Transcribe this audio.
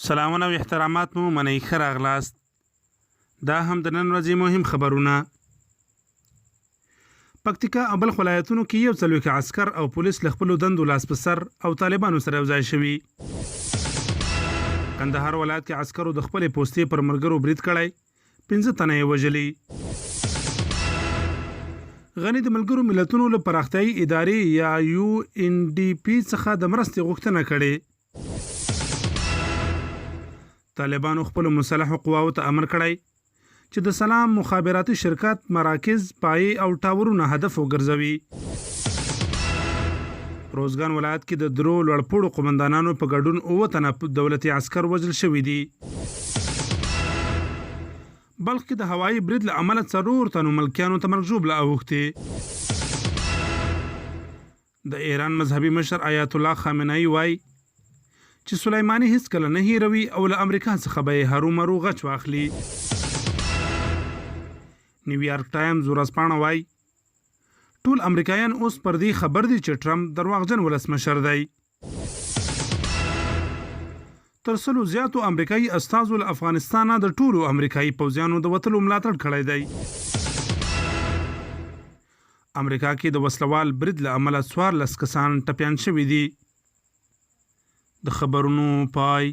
سلامونه او احترامات مو منئ ښه راغلاست. دا هم د نن ورځې مهم خبرونه. پکتیکا او بلخ ولایتونو کې یو څلوېښت عسکر او پولیس له خپلو دندو لاس په سر او طالبانو سره یوځای شوي. کندهار ولایت کې عسکرو د خپلې پوستې پر ملګرو برید کړی، 15 تنه یې وژلي. غني د ملګرو ملتونو له پراختیایي ادارې یا UNDP څخه د مرستې غوښتنه کړې. طالبانو خپلو مسلحو قواو ته امر کړی چې د سلام مخابراتي شرکت مراکز، پایې او ټاورونه هدف وګرځوي. روزګان ولایت کې د درو لوړپوړو قومندانانو په ګډون 9 تنه دولتي عسکر وژل شوي دي. بلخ کې د هوایي برید له امله 4 تنو ملکیانو ته مرګ ژوبله اوښتې. د ایران مذهبي مشر آیت الله خامنه‌ای وایي چې سلیماني هیڅکله نه هیروي او له امریکا څخه به یې هرومرو غچ واخلي. نیویارک ټایمز ورځپاڼه وایي ټول امریکایان اوس پر دې خبر دي چې ټرمپ درواغجن ولسمشر دی. تر 100 زیاتو امریکایي استازو له افغانستانه د ټولو امریکایي پوځیانو د وتلو ملاتړ کړی دی. امریکا کې د وسلوال برید له امله 14 کسان ټپیان شوي دي. د خبرونو پای.